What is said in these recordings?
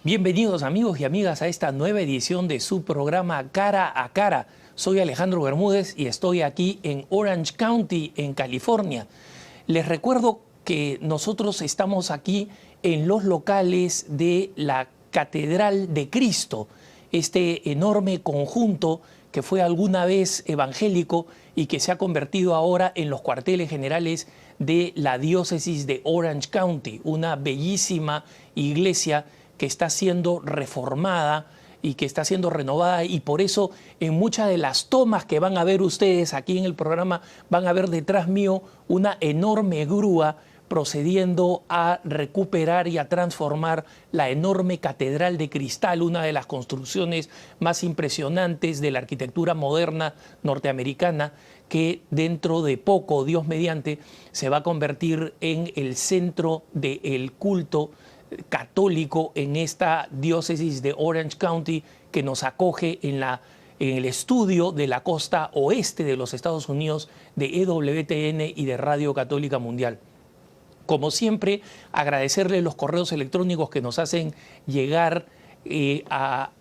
Bienvenidos amigos y amigas a esta nueva edición de su programa Cara a Cara. Soy Alejandro Bermúdez y estoy aquí en Orange County, en California. Les recuerdo que nosotros estamos aquí en los locales de la Catedral de Cristo, este enorme conjunto que fue alguna vez evangélico y que se ha convertido ahora en los cuarteles generales de la diócesis de Orange County, una bellísima iglesia que está siendo reformada y que está siendo renovada, y por eso en muchas de las tomas que van a ver ustedes aquí en el programa van a ver detrás mío una enorme grúa procediendo a recuperar y a transformar la enorme catedral de cristal, una de las construcciones más impresionantes de la arquitectura moderna norteamericana, que dentro de poco, Dios mediante, se va a convertir en el centro del culto católico en esta diócesis de Orange County, que nos acoge en el estudio de la costa oeste de los Estados Unidos de EWTN y de Radio Católica Mundial. Como siempre, agradecerle los correos electrónicos que nos hacen llegar a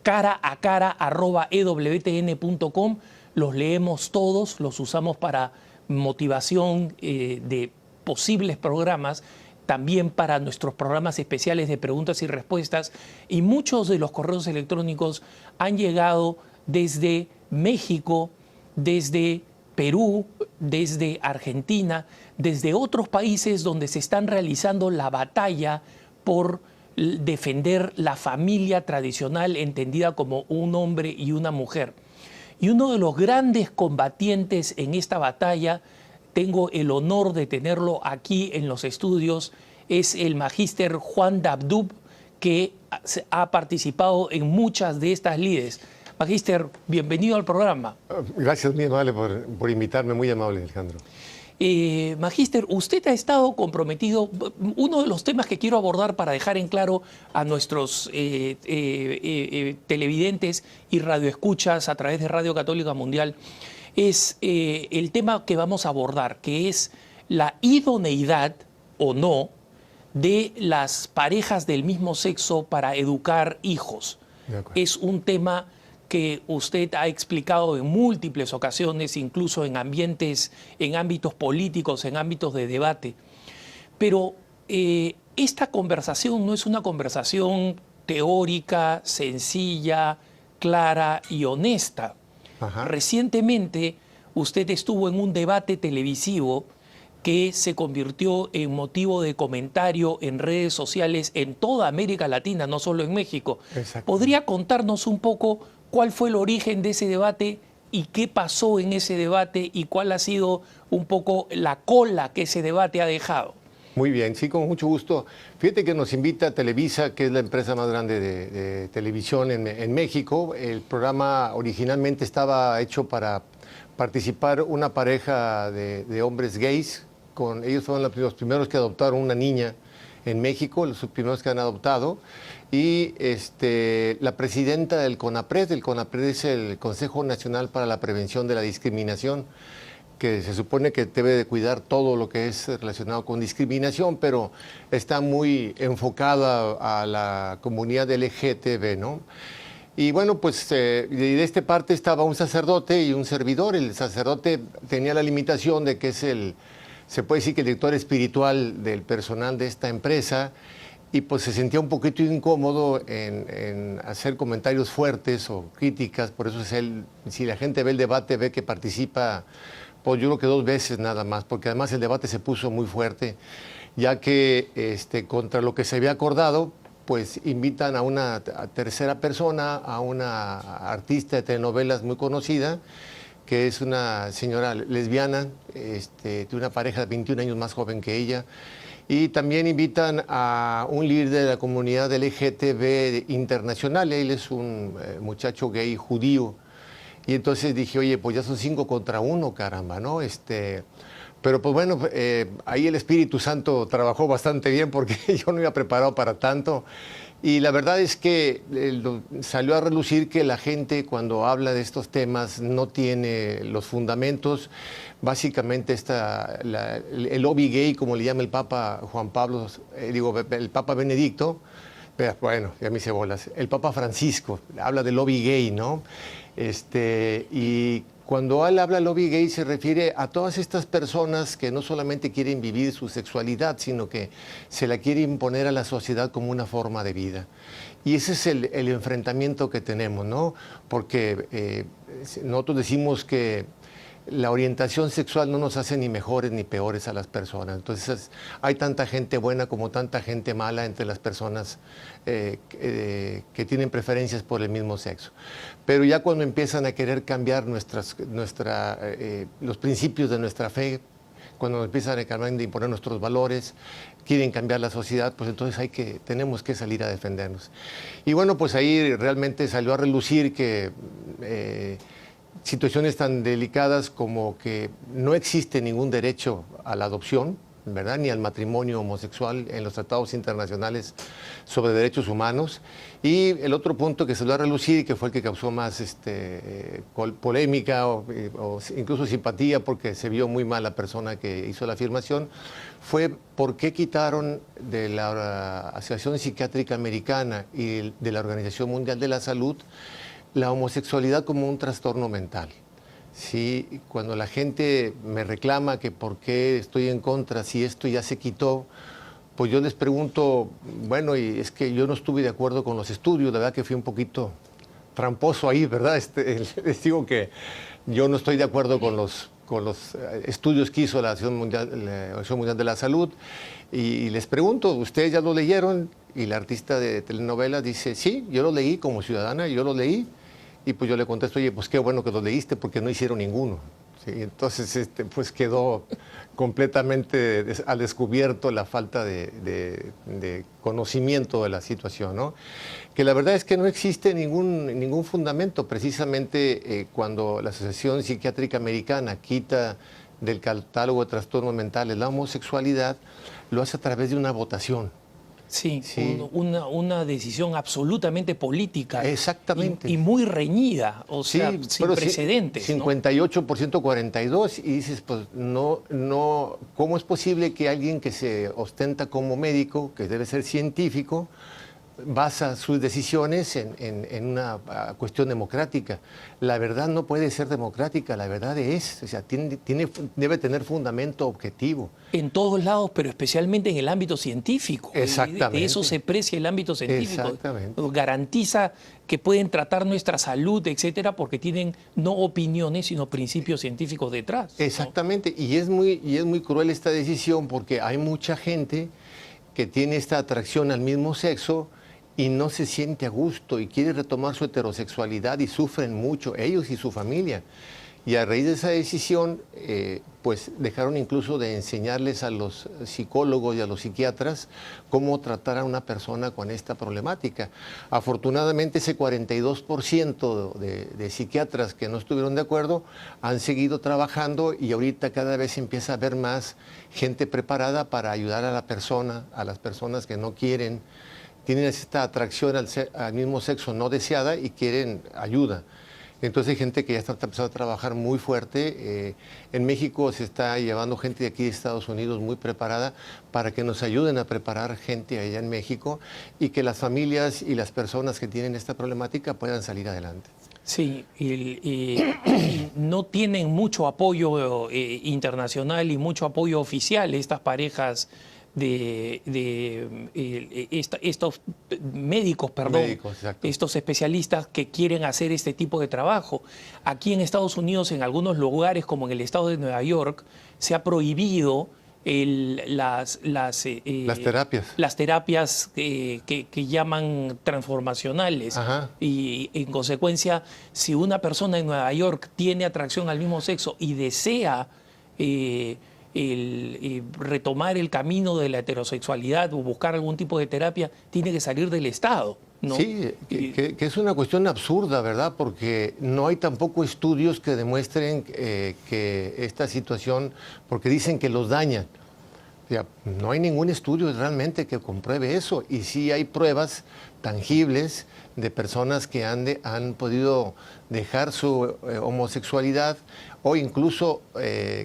caraacara@ewtn.com. Los leemos todos, los usamos para motivación de posibles programas, también para nuestros programas especiales de preguntas y respuestas, y muchos de los correos electrónicos han llegado desde México, desde Perú, desde Argentina, desde otros países donde se están realizando la batalla por defender la familia tradicional entendida como un hombre y una mujer. Y uno de los grandes combatientes en esta batalla, tengo el honor de tenerlo aquí en los estudios, es el magíster Juan Dabdub, que ha participado en muchas de estas lides. Magíster, bienvenido al programa. Gracias, muy amable por invitarme, muy amable, Alejandro. Magíster, usted ha estado comprometido. Uno de los temas que quiero abordar para dejar en claro a nuestros televidentes y radioescuchas a través de Radio Católica Mundial es el tema que vamos a abordar, que es la idoneidad o no de las parejas del mismo sexo para educar hijos. Es un tema que usted ha explicado en múltiples ocasiones, incluso en ámbitos políticos, en ámbitos de debate. Pero esta conversación no es una conversación teórica, sencilla, clara y honesta. Ajá. Recientemente usted estuvo en un debate televisivo que se convirtió en motivo de comentario en redes sociales en toda América Latina, no solo en México. ¿Podría contarnos un poco cuál fue el origen de ese debate y qué pasó en ese debate y cuál ha sido un poco la cola que ese debate ha dejado? Muy bien, sí, con mucho gusto. Fíjate que nos invita Televisa, que es la empresa más grande de televisión en México. El programa originalmente estaba hecho para participar una pareja de hombres gays. Ellos fueron los primeros que adoptaron una niña en México, los primeros que han adoptado. Y la presidenta del CONAPRED es el Consejo Nacional para la Prevención de la Discriminación, que se supone que debe de cuidar todo lo que es relacionado con discriminación, pero está muy enfocada a la comunidad LGTB, ¿no? Y bueno, pues de esta parte estaba un sacerdote y un servidor. El sacerdote tenía la limitación de que se puede decir que el director espiritual del personal de esta empresa, y pues se sentía un poquito incómodo en hacer comentarios fuertes o críticas. Por eso si la gente ve el debate, ve que participa, pues yo creo que 2 veces nada más, porque además el debate se puso muy fuerte, ya que contra lo que se había acordado, pues invitan a una tercera persona, a una artista de telenovelas muy conocida, que es una señora lesbiana, de una pareja de 21 años más joven que ella. Y también invitan a un líder de la comunidad LGTB internacional. Él es un muchacho gay judío. Y entonces dije, oye, pues ya son 5 contra 1, caramba, ¿no? Pero pues bueno, ahí el Espíritu Santo trabajó bastante bien porque yo no iba preparado para tanto. Y la verdad es que salió a relucir que la gente cuando habla de estos temas no tiene los fundamentos. Básicamente el lobby gay, como le llama el Papa Juan Pablo, el Papa Benedicto, Pero, bueno, ya me hice bolas. El Papa Francisco habla del lobby gay, ¿no? Y cuando él habla de lobby gay se refiere a todas estas personas que no solamente quieren vivir su sexualidad, sino que se la quiere imponer a la sociedad como una forma de vida. Y ese es el enfrentamiento que tenemos, ¿no? Porque nosotros decimos que la orientación sexual no nos hace ni mejores ni peores a las personas. Entonces hay tanta gente buena como tanta gente mala entre las personas que tienen preferencias por el mismo sexo. Pero ya cuando empiezan a querer cambiar los principios de nuestra fe, cuando empiezan a imponer nuestros valores, quieren cambiar la sociedad, pues entonces tenemos que salir a defendernos. Y bueno, pues ahí realmente salió a relucir que situaciones tan delicadas como que no existe ningún derecho a la adopción, ¿verdad?, ni al matrimonio homosexual en los tratados internacionales sobre derechos humanos. Y el otro punto que salió a relucir y que fue el que causó más polémica o incluso simpatía, porque se vio muy mal la persona que hizo la afirmación, fue por qué quitaron de la Asociación Psiquiátrica Americana y de la Organización Mundial de la Salud la homosexualidad como un trastorno mental. Sí, cuando la gente me reclama que por qué estoy en contra, si esto ya se quitó, pues yo les pregunto, bueno, y es que yo no estuve de acuerdo con los estudios, la verdad que fui un poquito tramposo ahí, ¿verdad? Les digo que yo no estoy de acuerdo con los estudios que hizo la Organización Mundial de la Salud, y les pregunto, ¿ustedes ya lo leyeron? Y la artista de telenovela dice, sí, yo lo leí como ciudadana, yo lo leí. Y pues yo le contesto, oye, pues qué bueno que lo leíste porque no hicieron ninguno. ¿Sí? Entonces, pues quedó completamente al descubierto la falta de conocimiento de la situación, ¿no? Que la verdad es que no existe ningún fundamento. Precisamente cuando la Asociación Psiquiátrica Americana quita del catálogo de trastornos mentales la homosexualidad, lo hace a través de una votación. Sí, una decisión absolutamente política. Exactamente. Y muy reñida, o sea, sin precedentes. 58%, 42%, y dices, pues no, ¿cómo es posible que alguien que se ostenta como médico, que debe ser científico, basa sus decisiones en una cuestión democrática? La verdad no puede ser democrática, la verdad o sea, debe tener fundamento objetivo. En todos lados, pero especialmente en el ámbito científico. Exactamente. De eso se precia el ámbito científico. Exactamente. Garantiza que pueden tratar nuestra salud, etcétera, porque tienen no opiniones, sino principios científicos detrás. Exactamente, ¿no? Y es muy cruel esta decisión porque hay mucha gente que tiene esta atracción al mismo sexo y no se siente a gusto y quiere retomar su heterosexualidad y sufren mucho, ellos y su familia. Y a raíz de esa decisión, pues dejaron incluso de enseñarles a los psicólogos y a los psiquiatras cómo tratar a una persona con esta problemática. Afortunadamente, ese 42% de psiquiatras que no estuvieron de acuerdo han seguido trabajando y ahorita cada vez empieza a haber más gente preparada para ayudar a las personas que no tienen esta atracción al mismo sexo no deseada y quieren ayuda. Entonces hay gente que ya está empezando a trabajar muy fuerte. En México se está llevando gente de aquí de Estados Unidos muy preparada para que nos ayuden a preparar gente allá en México y que las familias y las personas que tienen esta problemática puedan salir adelante. Sí, y no tienen mucho apoyo internacional y mucho apoyo oficial estas parejas estos médicos, estos especialistas que quieren hacer este tipo de trabajo. Aquí en Estados Unidos, en algunos lugares, como en el estado de Nueva York, se ha prohibido las terapias que llaman transformacionales. Ajá. Y en consecuencia, si una persona en Nueva York tiene atracción al mismo sexo y desea retomar el camino de la heterosexualidad o buscar algún tipo de terapia, tiene que salir del Estado, ¿no? Sí, que es una cuestión absurda, ¿verdad? Porque no hay tampoco estudios que demuestren que esta situación, porque dicen que los dañan. O sea, no hay ningún estudio realmente que compruebe eso. Y sí hay pruebas tangibles de personas que han podido dejar su homosexualidad o incluso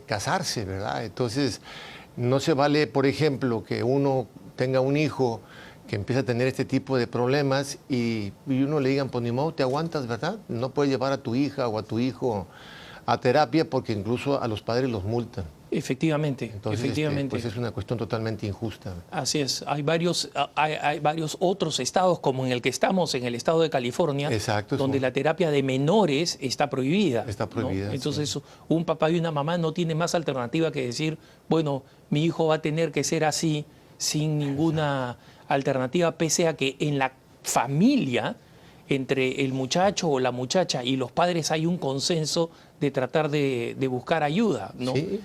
casarse, ¿verdad? Entonces, no se vale, por ejemplo, que uno tenga un hijo que empieza a tener este tipo de problemas y uno le digan, pues ni modo, te aguantas, ¿verdad? No puedes llevar a tu hija o a tu hijo a terapia porque incluso a los padres los multan. Efectivamente, Entonces, efectivamente. pues es una cuestión totalmente injusta. Así es. Hay varios otros estados, como en el que estamos, en el estado de California, Exacto, donde la terapia de menores está prohibida. Está prohibida. ¿No? Entonces, sí. un papá y una mamá no tienen más alternativa que decir, bueno, mi hijo va a tener que ser así, sin ninguna alternativa, pese a que en la familia, entre el muchacho o la muchacha y los padres, hay un consenso de tratar de buscar ayuda, ¿no? Sí.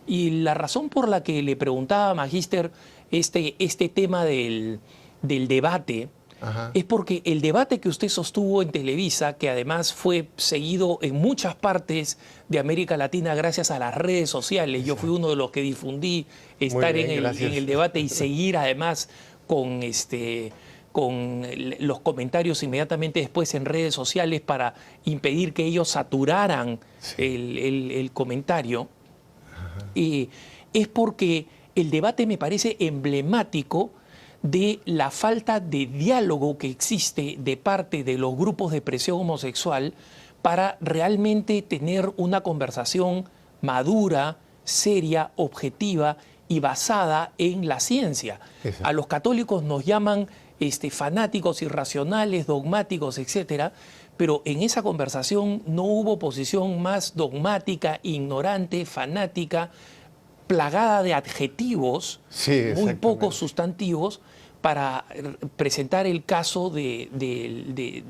Y la razón por la que le preguntaba, Magíster, este tema del debate, Ajá. es porque el debate que usted sostuvo en Televisa, que además fue seguido en muchas partes de América Latina gracias a las redes sociales, yo fui uno de los que difundí estar bien, en el debate y seguir además con los comentarios inmediatamente después en redes sociales para impedir que ellos saturaran el comentario. Es porque el debate me parece emblemático de la falta de diálogo que existe de parte de los grupos de presión homosexual para realmente tener una conversación madura, seria, objetiva y basada en la ciencia. Exacto. A los católicos nos llaman fanáticos, irracionales, dogmáticos, etcétera, pero en esa conversación no hubo posición más dogmática, ignorante, fanática, plagada de adjetivos, muy pocos sustantivos, para presentar el caso del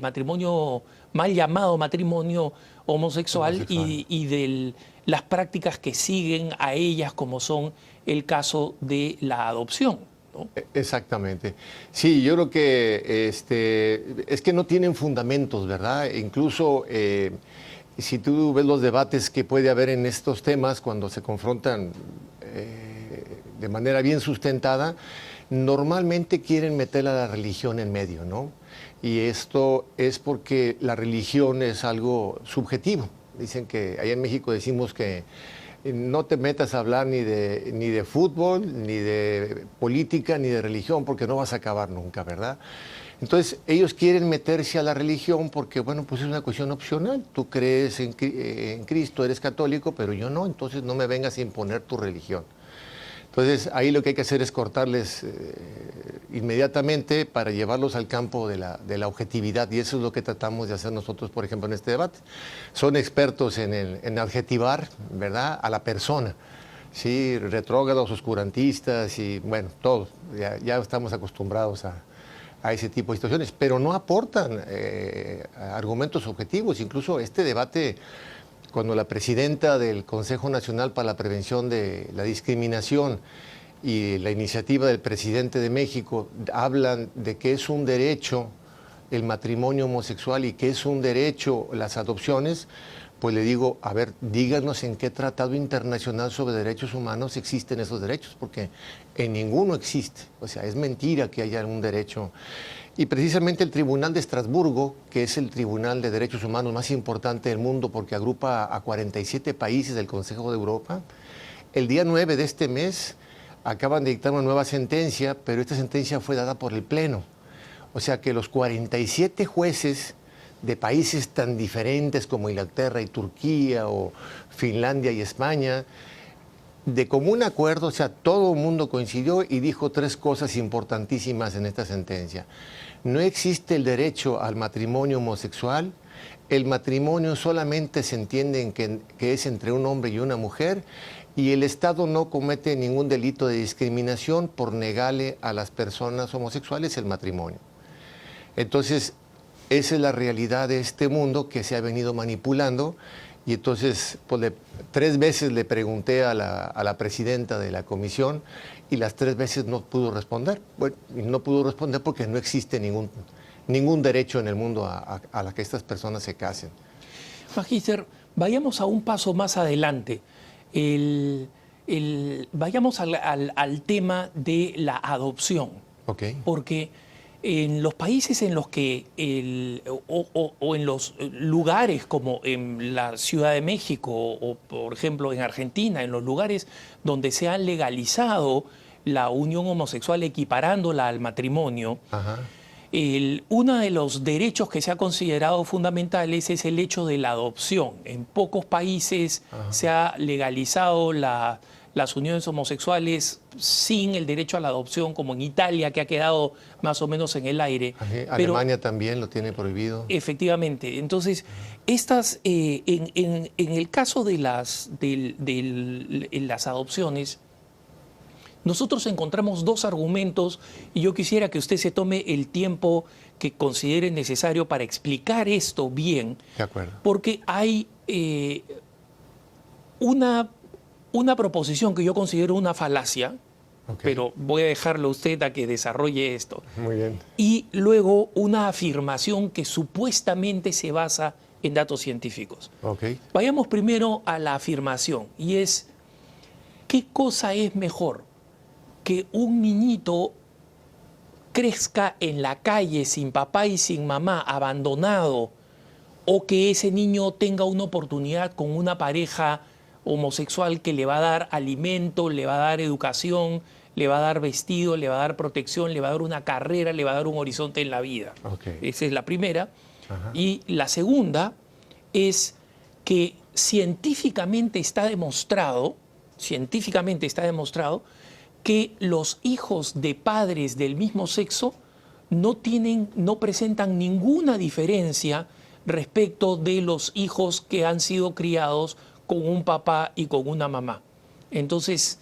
matrimonio, mal llamado matrimonio homosexual. Y de las prácticas que siguen a ellas, como son el caso de la adopción, ¿no? Exactamente. Sí, yo creo que es que no tienen fundamentos, ¿verdad? Incluso si tú ves los debates que puede haber en estos temas cuando se confrontan de manera bien sustentada, normalmente quieren meter a la religión en medio, ¿no? Y esto es porque la religión es algo subjetivo. Dicen que allá en México decimos que no te metas a hablar ni de fútbol, ni de política, ni de religión, porque no vas a acabar nunca, ¿verdad? Entonces, ellos quieren meterse a la religión porque, bueno, pues es una cuestión opcional. Tú crees en Cristo, eres católico, pero yo no, entonces no me vengas a imponer tu religión. Entonces, ahí lo que hay que hacer es cortarles inmediatamente para llevarlos al campo de la objetividad, y eso es lo que tratamos de hacer nosotros, por ejemplo, en este debate. Son expertos en adjetivar, ¿verdad?, a la persona, ¿sí? Retrógrados, oscurantistas y, bueno, todo. Ya estamos acostumbrados a ese tipo de situaciones, pero no aportan argumentos objetivos. Incluso este debate, cuando la presidenta del Consejo Nacional para la Prevención de la Discriminación y la iniciativa del presidente de México hablan de que es un derecho el matrimonio homosexual y que es un derecho las adopciones, pues le digo, a ver, díganos en qué tratado internacional sobre derechos humanos existen esos derechos, porque en ninguno existe. O sea, es mentira que haya un derecho. Y precisamente el Tribunal de Estrasburgo, que es el tribunal de derechos humanos más importante del mundo porque agrupa a 47 países del Consejo de Europa, el día 9 de este mes acaban de dictar una nueva sentencia, pero esta sentencia fue dada por el Pleno. O sea que los 47 jueces de países tan diferentes como Inglaterra y Turquía o Finlandia y España, de común acuerdo, o sea, todo el mundo coincidió y dijo tres cosas importantísimas en esta sentencia. No existe el derecho al matrimonio homosexual, el matrimonio solamente se entiende que es entre un hombre y una mujer, y el Estado no comete ningún delito de discriminación por negarle a las personas homosexuales el matrimonio. Entonces, esa es la realidad de este mundo que se ha venido manipulando. Y entonces, pues, 3 veces le pregunté a la presidenta de la comisión y las 3 veces no pudo responder. Bueno, no pudo responder porque no existe ningún derecho en el mundo a la que estas personas se casen. Magíster, vayamos a un paso más adelante. Vayamos al tema de la adopción. Okay. Porque en los países en los que, o en los lugares como en la Ciudad de México o por ejemplo en Argentina, en los lugares donde se han legalizado la unión homosexual equiparándola al matrimonio, Ajá. uno de los derechos que se ha considerado fundamentales es el hecho de la adopción. En pocos países se ha legalizado las uniones homosexuales sin el derecho a la adopción, como en Italia, que ha quedado más o menos en el aire. Alemania también lo tiene prohibido. Efectivamente. Entonces, en el caso de las adopciones, nosotros encontramos dos argumentos y yo quisiera que usted se tome el tiempo que considere necesario para explicar esto bien. De acuerdo. Porque hay una proposición que yo considero una falacia, pero voy a dejarlo a usted a que desarrolle esto. Muy bien. Y luego una afirmación que supuestamente se basa en datos científicos. Vayamos primero a la afirmación, y es, ¿qué cosa es mejor? Que un niñito crezca en la calle sin papá y sin mamá, abandonado, o que ese niño tenga una oportunidad con una pareja homosexual que le va a dar alimento, le va a dar educación, le va a dar vestido, le va a dar protección, le va a dar una carrera, le va a dar un horizonte en la vida. Esa es la primera. Y la segunda es que científicamente está demostrado que los hijos de padres del mismo sexo no presentan ninguna diferencia respecto de los hijos que han sido criados con un papá y con una mamá. Entonces,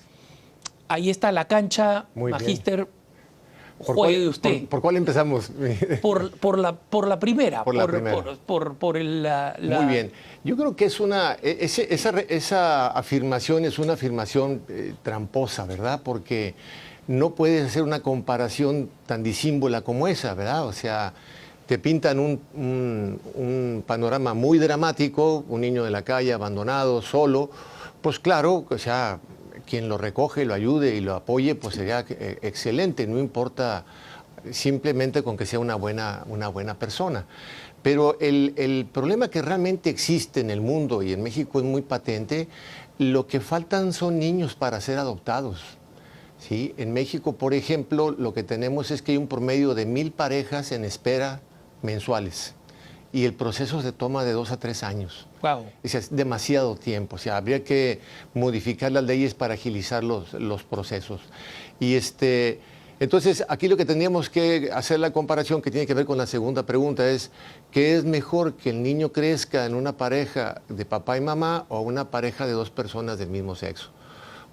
ahí está la cancha, magíster. Juegue usted. ¿Por cuál empezamos? Por la primera. Muy bien. Yo creo que esa afirmación es una afirmación tramposa, ¿verdad? Porque no puedes hacer una comparación tan disímbola como esa, ¿verdad? O sea, te pintan un panorama muy dramático, un niño de la calle abandonado, solo. Pues claro, o sea, quien lo recoge, lo ayude y lo apoye, pues sería excelente, no importa simplemente con que sea una buena persona. Pero el problema que realmente existe en el mundo y en México es muy patente, lo que faltan son niños para ser adoptados. ¿Sí? En México, por ejemplo, lo que tenemos es que hay un promedio de 1,000 parejas en espera mensuales y el proceso se toma de 2 a 3 años. Wow. Es demasiado tiempo, o sea, habría que modificar las leyes para agilizar los procesos. Y entonces, aquí lo que tendríamos que hacer la comparación que tiene que ver con la segunda pregunta es, ¿qué es mejor, que el niño crezca en una pareja de papá y mamá o una pareja de 2 personas del mismo sexo?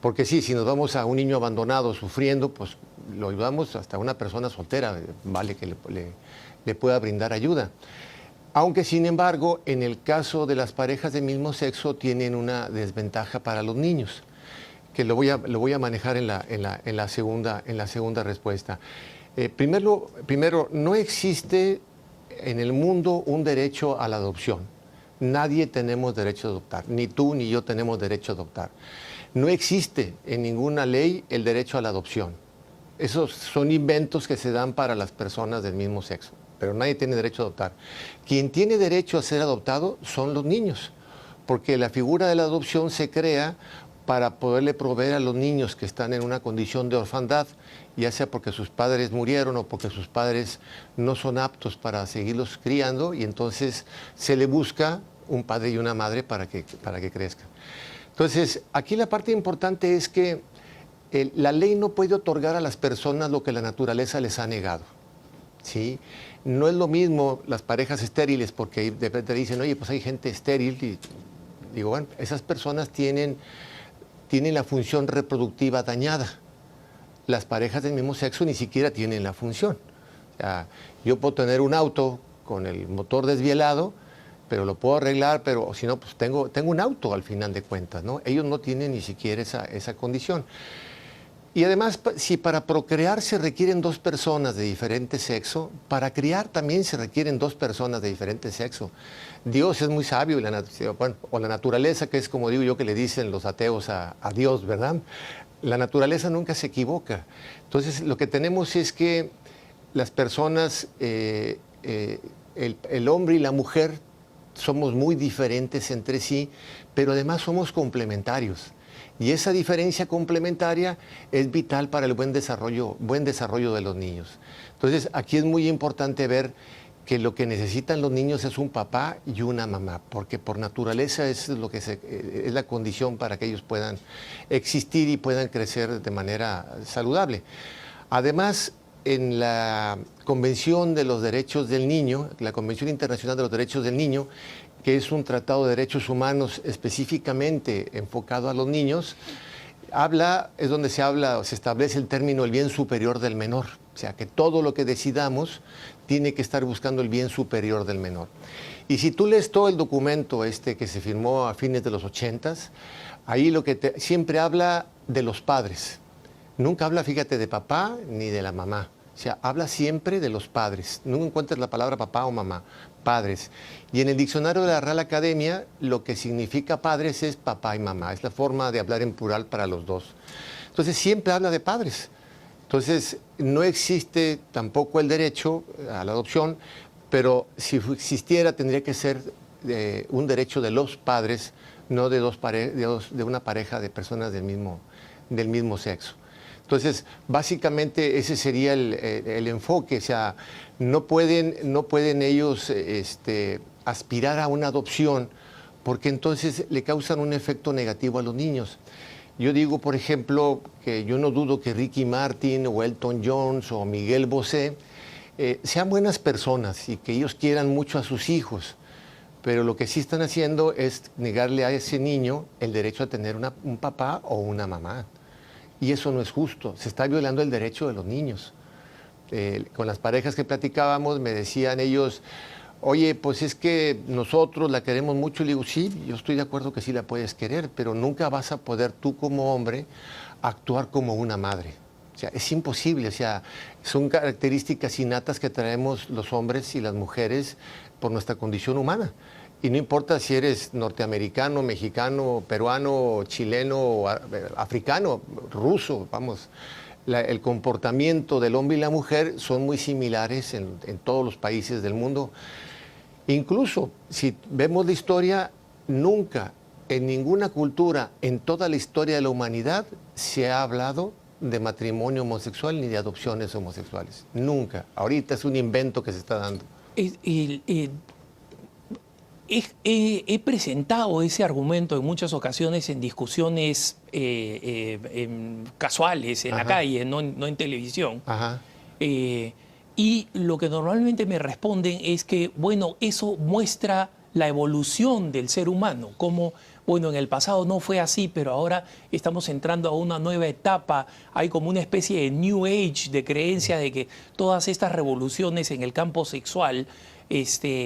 Porque sí, si nos vamos a un niño abandonado sufriendo, pues lo ayudamos hasta una persona soltera, vale que le pueda brindar ayuda. Aunque, sin embargo, en el caso de las parejas del mismo sexo tienen una desventaja para los niños, que lo voy a manejar en la segunda respuesta. Primero, no existe en el mundo un derecho a la adopción. Nadie tenemos derecho a adoptar, ni tú ni yo tenemos derecho a adoptar. No existe en ninguna ley el derecho a la adopción. Esos son inventos que se dan para las personas del mismo sexo, pero nadie tiene derecho a adoptar. Quien tiene derecho a ser adoptado son los niños, porque la figura de la adopción se crea para poderle proveer a los niños que están en una condición de orfandad, ya sea porque sus padres murieron o porque sus padres no son aptos para seguirlos criando, y entonces se le busca un padre y una madre para que crezcan. Entonces, aquí la parte importante es que la ley no puede otorgar a las personas lo que la naturaleza les ha negado. ¿Sí? No es lo mismo las parejas estériles, porque de repente dicen, oye, pues hay gente estéril, y digo, bueno, esas personas tienen la función reproductiva dañada. Las parejas del mismo sexo ni siquiera tienen la función. O sea, yo puedo tener un auto con el motor desvielado, pero lo puedo arreglar, pero si no, pues tengo un auto al final de cuentas, ¿no? Ellos no tienen ni siquiera esa condición. Y además, si para procrear se requieren 2 personas de diferente sexo, para criar también se requieren 2 personas de diferente sexo. Dios es muy sabio, o la naturaleza, que es como digo yo que le dicen los ateos a Dios, ¿verdad? La naturaleza nunca se equivoca. Entonces, lo que tenemos es que las personas, el hombre y la mujer, somos muy diferentes entre sí, pero además somos complementarios. Y esa diferencia complementaria es vital para el buen desarrollo de los niños. Entonces, aquí es muy importante ver que lo que necesitan los niños es un papá y una mamá, porque por naturaleza es la condición para que ellos puedan existir y puedan crecer de manera saludable. Además, en la Convención de los Derechos del Niño, la Convención Internacional de los Derechos del Niño, que es un tratado de derechos humanos específicamente enfocado a los niños, es donde se establece el término el bien superior del menor. O sea, que todo lo que decidamos tiene que estar buscando el bien superior del menor. Y si tú lees todo el documento que se firmó a fines de los 80s, ahí siempre habla de los padres. Nunca habla, fíjate, de papá ni de la mamá. O sea, habla siempre de los padres. Nunca encuentras la palabra papá o mamá, padres. Y en el diccionario de la Real Academia, lo que significa padres es papá y mamá. Es la forma de hablar en plural para los dos. Entonces, siempre habla de padres. Entonces, no existe tampoco el derecho a la adopción, pero si existiera, tendría que ser un derecho de los padres, no de una pareja de personas del mismo sexo. Entonces, básicamente ese sería el enfoque. O sea, no pueden ellos aspirar a una adopción porque entonces le causan un efecto negativo a los niños. Yo digo, por ejemplo, que yo no dudo que Ricky Martin o Elton John o Miguel Bosé sean buenas personas y que ellos quieran mucho a sus hijos, pero lo que sí están haciendo es negarle a ese niño el derecho a tener un papá o una mamá. Y eso no es justo, se está violando el derecho de los niños. Con las parejas que platicábamos me decían ellos, oye, pues es que nosotros la queremos mucho. Y le digo, sí, yo estoy de acuerdo que sí la puedes querer, pero nunca vas a poder tú como hombre actuar como una madre. O sea, es imposible, o sea, son características innatas que traemos los hombres y las mujeres por nuestra condición humana. Y no importa si eres norteamericano, mexicano, peruano, chileno, africano, ruso, vamos. El comportamiento del hombre y la mujer son muy similares en todos los países del mundo. Incluso, si vemos la historia, nunca en ninguna cultura, en toda la historia de la humanidad, se ha hablado de matrimonio homosexual ni de adopciones homosexuales. Nunca. Ahorita es un invento que se está dando. He presentado ese argumento en muchas ocasiones en discusiones casuales, en la calle, no en televisión. Y lo que normalmente me responden es que, bueno, eso muestra la evolución del ser humano, como, bueno, en el pasado no fue así, pero ahora estamos entrando a una nueva etapa, hay como una especie de New Age, de creencia de que todas estas revoluciones en el campo sexual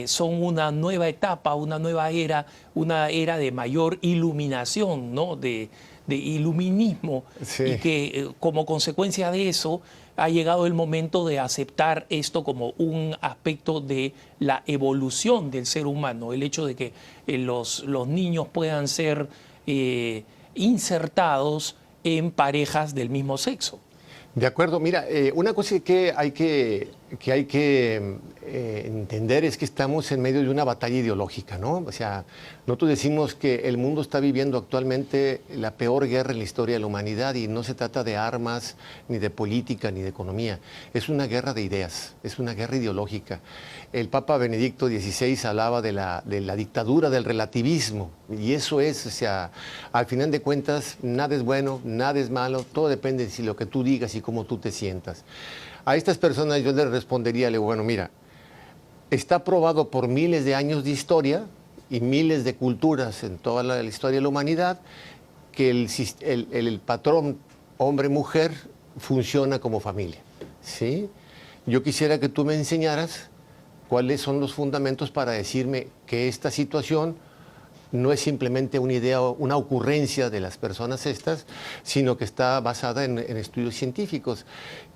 son una nueva etapa, una nueva era, una era de mayor iluminación, ¿no? de iluminismo, sí. Y que como consecuencia de eso ha llegado el momento de aceptar esto como un aspecto de la evolución del ser humano, el hecho de que los niños puedan ser insertados en parejas del mismo sexo. De acuerdo, mira, una cosa que hay que entender es que estamos en medio de una batalla ideológica, ¿no? O sea, nosotros decimos que el mundo está viviendo actualmente la peor guerra en la historia de la humanidad y no se trata de armas, ni de política, ni de economía. Es una guerra de ideas, es una guerra ideológica. El Papa Benedicto XVI hablaba de la dictadura del relativismo y eso es, o sea, al final de cuentas, nada es bueno, nada es malo, todo depende de lo que tú digas y cómo tú te sientas. A estas personas yo les respondería, le digo, bueno, mira, está probado por miles de años de historia y miles de culturas en toda la historia de la humanidad que el patrón hombre-mujer funciona como familia, ¿sí? Yo quisiera que tú me enseñaras cuáles son los fundamentos para decirme que esta situación no es simplemente una idea o una ocurrencia de las personas estas, sino que está basada en estudios científicos,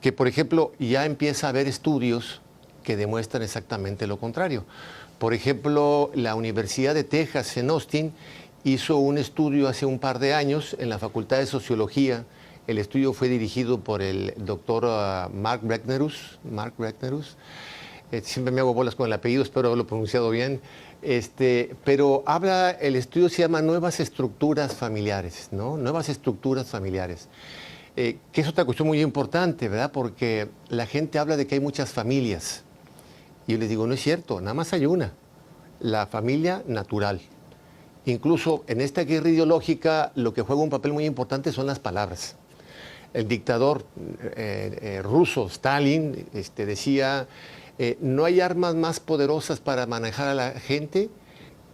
que por ejemplo ya empieza a haber estudios que demuestran exactamente lo contrario. Por ejemplo, la Universidad de Texas en Austin hizo un estudio hace un par de años en la Facultad de Sociología. El estudio fue dirigido por el doctor Mark Bregnerus, siempre me hago bolas con el apellido, espero haberlo pronunciado bien. Pero el estudio se llama Nuevas Estructuras Familiares, ¿no? Nuevas Estructuras Familiares. Que es otra cuestión muy importante, ¿verdad? Porque la gente habla de que hay muchas familias. Y yo les digo, no es cierto, nada más hay una, la familia natural. Incluso en esta guerra ideológica lo que juega un papel muy importante son las palabras. El dictador ruso, Stalin, decía, no hay armas más poderosas para manejar a la gente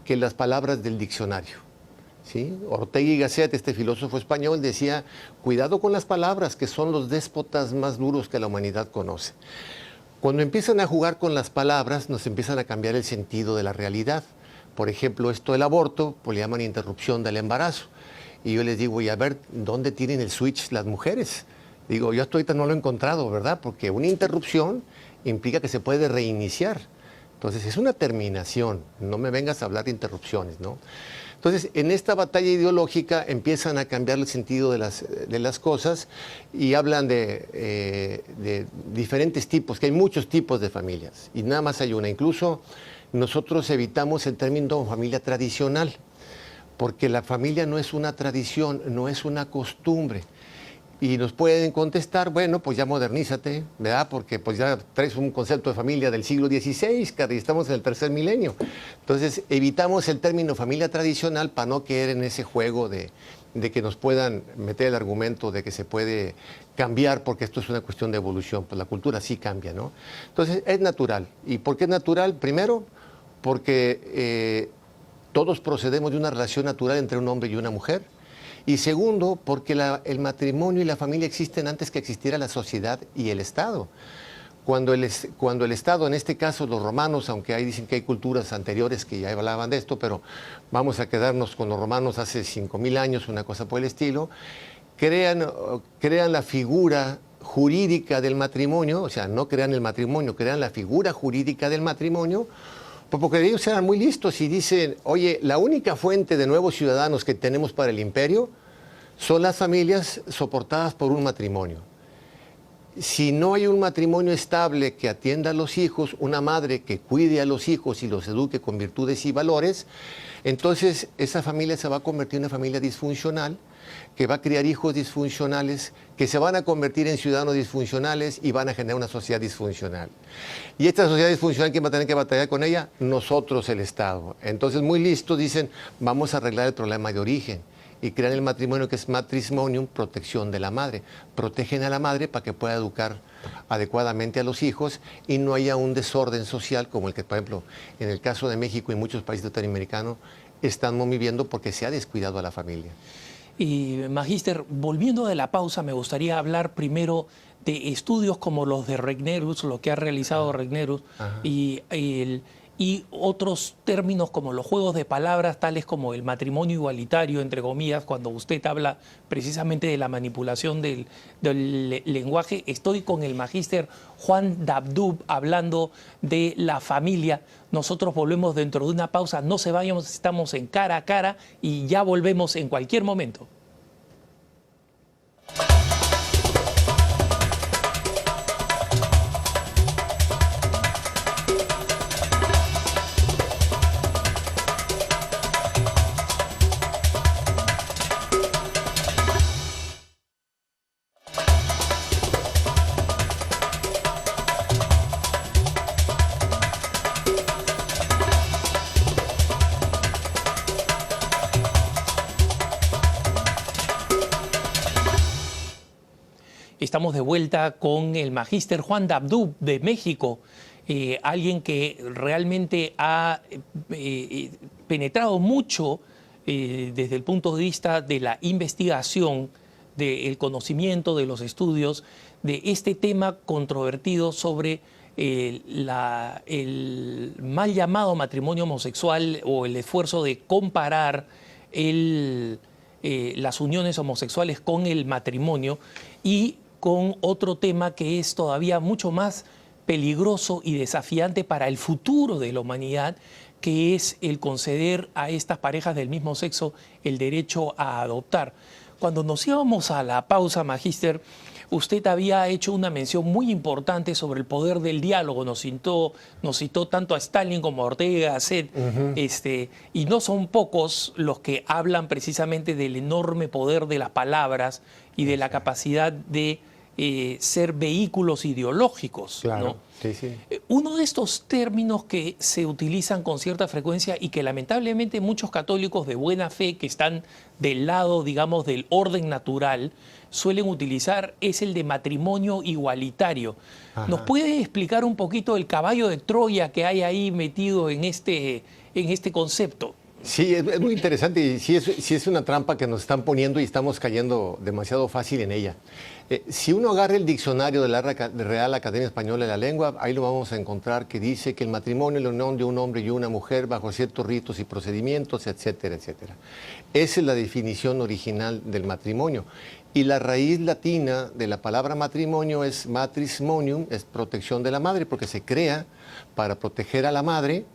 que las palabras del diccionario. ¿Sí? Ortega y Gasset, este filósofo español, decía, cuidado con las palabras, que son los déspotas más duros que la humanidad conoce. Cuando empiezan a jugar con las palabras, nos empiezan a cambiar el sentido de la realidad. Por ejemplo, esto del aborto, pues le llaman interrupción del embarazo. Y yo les digo, y a ver, ¿dónde tienen el switch las mujeres? Digo, yo hasta ahorita no lo he encontrado, ¿verdad? Porque una interrupción implica que se puede reiniciar. Entonces, es una terminación, no me vengas a hablar de interrupciones, ¿no? Entonces, en esta batalla ideológica empiezan a cambiar el sentido de las cosas y hablan de diferentes tipos, que hay muchos tipos de familias y nada más hay una. Incluso nosotros evitamos el término familia tradicional, porque la familia no es una tradición, no es una costumbre. Y nos pueden contestar, bueno, pues ya modernízate, ¿verdad? Porque pues ya traes un concepto de familia del siglo XVI, que estamos en el tercer milenio. Entonces, evitamos el término familia tradicional para no caer en ese juego de que nos puedan meter el argumento de que se puede cambiar, porque esto es una cuestión de evolución. Pues la cultura sí cambia, ¿no? Entonces, es natural. ¿Y por qué es natural? Primero, porque todos procedemos de una relación natural entre un hombre y una mujer. Y segundo, porque el matrimonio y la familia existen antes que existiera la sociedad y el Estado. Cuando el Estado, en este caso los romanos, aunque ahí dicen que hay culturas anteriores que ya hablaban de esto, pero vamos a quedarnos con los romanos hace 5.000 años, una cosa por el estilo, crean la figura jurídica del matrimonio, o sea, no crean el matrimonio, crean la figura jurídica del matrimonio, porque ellos eran muy listos y dicen, oye, la única fuente de nuevos ciudadanos que tenemos para el imperio son las familias soportadas por un matrimonio. Si no hay un matrimonio estable que atienda a los hijos, una madre que cuide a los hijos y los eduque con virtudes y valores, entonces esa familia se va a convertir en una familia disfuncional, que va a criar hijos disfuncionales, que se van a convertir en ciudadanos disfuncionales y van a generar una sociedad disfuncional. Y esta sociedad disfuncional, ¿quién va a tener que batallar con ella? Nosotros, el Estado. Entonces, muy listos, dicen, vamos a arreglar el problema de origen y crean el matrimonio, que es matrimonium, protección de la madre. Protegen a la madre para que pueda educar adecuadamente a los hijos y no haya un desorden social como el que, por ejemplo, en el caso de México y muchos países latinoamericanos estamos viviendo porque se ha descuidado a la familia. Y, Magíster, volviendo de la pausa, me gustaría hablar primero de estudios como los de Regnerus, lo que ha realizado Regnerus, y otros términos como los juegos de palabras, tales como el matrimonio igualitario, entre comillas, cuando usted habla precisamente de la manipulación del lenguaje. Estoy con el magíster Juan Dabdub hablando de la familia. Nosotros volvemos dentro de una pausa. No se vayan, estamos en Cara a Cara y ya volvemos en cualquier momento. Estamos de vuelta con el magíster Juan Dabdub de México, alguien que realmente ha penetrado mucho desde el punto de vista de la investigación, del conocimiento, de los estudios, de este tema controvertido sobre el mal llamado matrimonio homosexual o el esfuerzo de comparar las uniones homosexuales con el matrimonio, y con otro tema que es todavía mucho más peligroso y desafiante para el futuro de la humanidad, que es el conceder a estas parejas del mismo sexo el derecho a adoptar. Cuando nos íbamos a la pausa, magíster, usted había hecho una mención muy importante sobre el poder del diálogo. Nos citó tanto a Stalin como a Ortega y Gasset, y no son pocos los que hablan precisamente del enorme poder de las palabras y de la capacidad de ser vehículos ideológicos. Claro, ¿no? sí, sí. Uno de estos términos que se utilizan con cierta frecuencia y que lamentablemente muchos católicos de buena fe que están del lado, digamos, del orden natural, suelen utilizar es el de matrimonio igualitario. Ajá. ¿Nos puede explicar un poquito el caballo de Troya que hay ahí metido en este concepto? Sí, es muy interesante y sí es una trampa que nos están poniendo y estamos cayendo demasiado fácil en ella. Si uno agarra el diccionario de la Real Academia Española de la Lengua, ahí lo vamos a encontrar que dice que el matrimonio es la unión de un hombre y una mujer bajo ciertos ritos y procedimientos, etcétera, etcétera. Esa es la definición original del matrimonio. Y la raíz latina de la palabra matrimonio es matrimonium, es protección de la madre, porque se crea para proteger a la madre,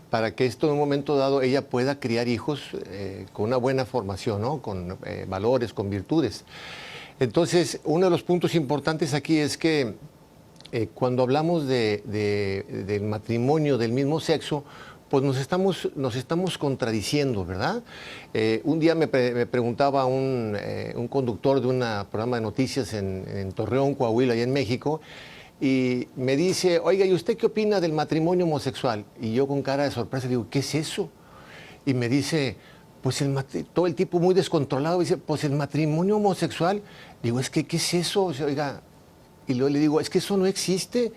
para que esto en un momento dado ella pueda criar hijos con una buena formación, ¿no? Con valores, con virtudes. Entonces, uno de los puntos importantes aquí es que cuando hablamos del matrimonio del mismo sexo, pues nos estamos contradiciendo, ¿verdad? Un día me preguntaba un conductor de un programa de noticias en Torreón, Coahuila, allá en México, y me dice, oiga, ¿y usted qué opina del matrimonio homosexual? Y yo con cara de sorpresa digo, ¿qué es eso? Y me dice, pues todo el tipo muy descontrolado, dice, pues el matrimonio homosexual. Digo, es que, ¿qué es eso? O sea, oiga, y luego le digo, es que eso no existe.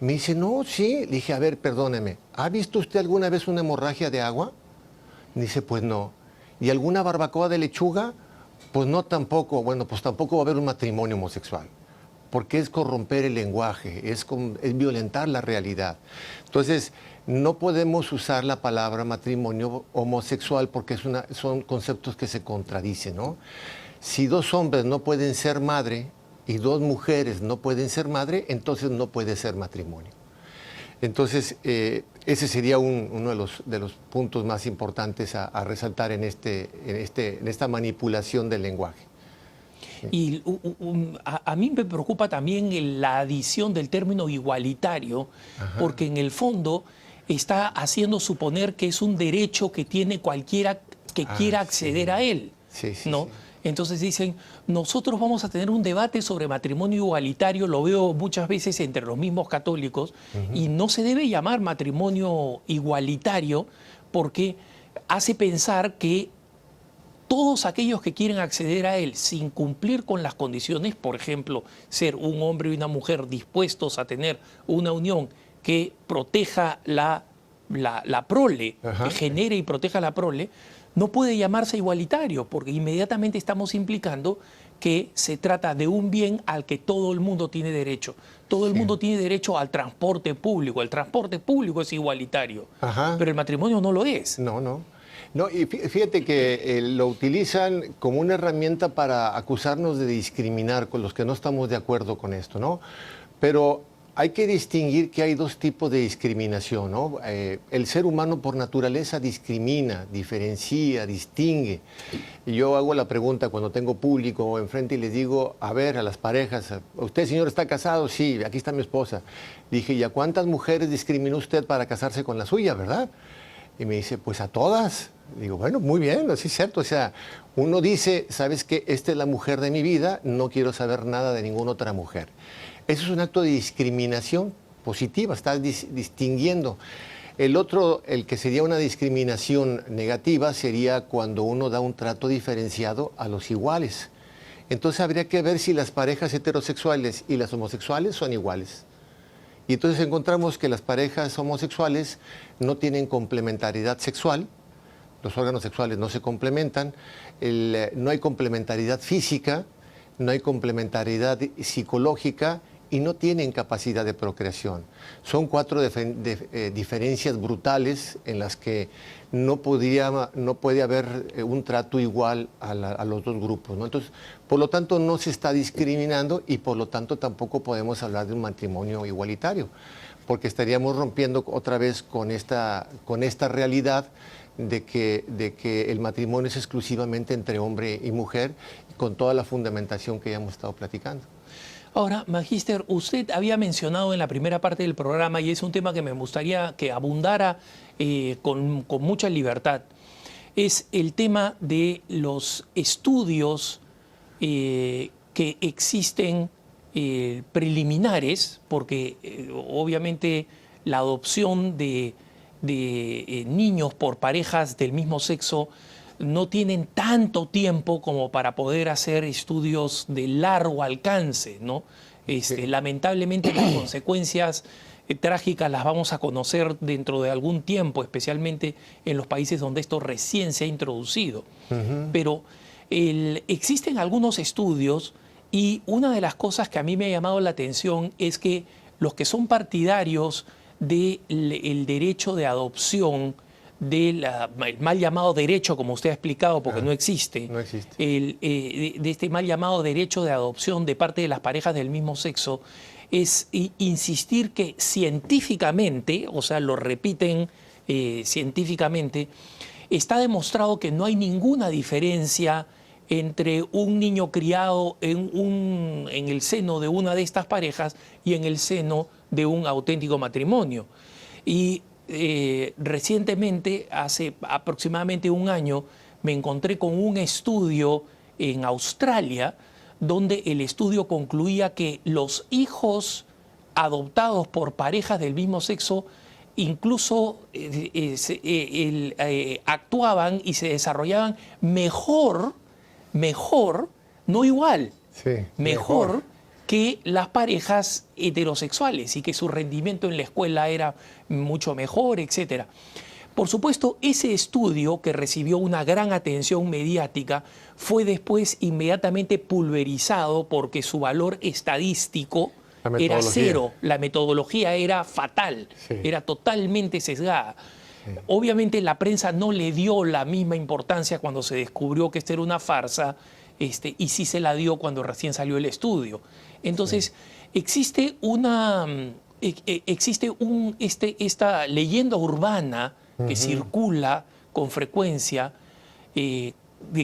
Me dice, no, sí. Le dije, a ver, perdóneme, ¿ha visto usted alguna vez una hemorragia de agua? Me dice, pues no. ¿Y alguna barbacoa de lechuga? Pues no, tampoco. Bueno, pues tampoco va a haber un matrimonio homosexual, porque es corromper el lenguaje, es violentar la realidad. Entonces, no podemos usar la palabra matrimonio homosexual porque son conceptos que se contradicen, ¿no? Si dos hombres no pueden ser madre y dos mujeres no pueden ser madre, entonces no puede ser matrimonio. Entonces, ese sería uno de los puntos más importantes a resaltar en esta manipulación del lenguaje. Y a mí me preocupa también la adición del término igualitario, porque en el fondo está haciendo suponer que es un derecho que tiene cualquiera que quiera acceder a él, ¿no? Sí. Entonces dicen, nosotros vamos a tener un debate sobre matrimonio igualitario, lo veo muchas veces entre los mismos católicos, y no se debe llamar matrimonio igualitario porque hace pensar que todos aquellos que quieren acceder a él sin cumplir con las condiciones, por ejemplo, ser un hombre y una mujer dispuestos a tener una unión que proteja la prole, que genere y proteja la prole, no puede llamarse igualitario, porque inmediatamente estamos implicando que se trata de un bien al que todo el mundo tiene derecho. Todo el mundo tiene derecho al transporte público. El transporte público es igualitario, pero el matrimonio no lo es. No, y fíjate que lo utilizan como una herramienta para acusarnos de discriminar con los que no estamos de acuerdo con esto, ¿no? Pero hay que distinguir que hay dos tipos de discriminación, ¿no? El ser humano por naturaleza discrimina, diferencia, distingue. Y yo hago la pregunta cuando tengo público enfrente y les digo, a ver, a las parejas, ¿usted, señor, está casado? Sí, aquí está mi esposa. Dije, ¿y a cuántas mujeres discriminó usted para casarse con la suya, verdad? Y me dice, pues a todas. Digo, bueno, muy bien, así es cierto. O sea, uno dice, ¿sabes qué? Esta es la mujer de mi vida, no quiero saber nada de ninguna otra mujer. Eso es un acto de discriminación positiva, estás distinguiendo. El otro, el que sería una discriminación negativa, sería cuando uno da un trato diferenciado a los iguales. Entonces habría que ver si las parejas heterosexuales y las homosexuales son iguales. Y entonces encontramos que las parejas homosexuales no tienen complementariedad sexual, los órganos sexuales no se complementan, no hay complementariedad física, no hay complementariedad psicológica y no tienen capacidad de procreación. Son 4 diferencias brutales en las que no puede haber un trato igual a los dos grupos, ¿no? Entonces, por lo tanto, no se está discriminando y por lo tanto tampoco podemos hablar de un matrimonio igualitario, porque estaríamos rompiendo otra vez con esta realidad de que el matrimonio es exclusivamente entre hombre y mujer, con toda la fundamentación que ya hemos estado platicando. Ahora, Magíster, usted había mencionado en la primera parte del programa, y es un tema que me gustaría que abundara con mucha libertad, es el tema de los estudios que existen preliminares, porque obviamente la adopción de niños por parejas del mismo sexo no tienen tanto tiempo como para poder hacer estudios de largo alcance, ¿no? Sí. Lamentablemente las consecuencias trágicas las vamos a conocer dentro de algún tiempo, especialmente en los países donde esto recién se ha introducido. Pero existen algunos estudios, y una de las cosas que a mí me ha llamado la atención es que los que son partidarios del derecho de adopción, el mal llamado derecho, como usted ha explicado, porque no existe, No existe. De este mal llamado derecho de adopción de parte de las parejas del mismo sexo, es insistir que científicamente, o sea, lo repiten científicamente, está demostrado que no hay ninguna diferencia entre un niño criado en el seno de una de estas parejas y en el seno de un auténtico matrimonio. Y recientemente, hace aproximadamente un año, me encontré con un estudio en Australia donde el estudio concluía que los hijos adoptados por parejas del mismo sexo incluso actuaban y se desarrollaban mejor, no igual, Sí, mejor que las parejas heterosexuales, y que su rendimiento en la escuela era mucho mejor, etc. Por supuesto, ese estudio, que recibió una gran atención mediática, fue después inmediatamente pulverizado porque su valor estadístico era cero. La metodología era fatal, era totalmente sesgada. Obviamente la prensa no le dio la misma importancia cuando se descubrió que esta era una farsa, y sí se la dio cuando recién salió el estudio. Entonces, existe esta leyenda urbana que circula con frecuencia, de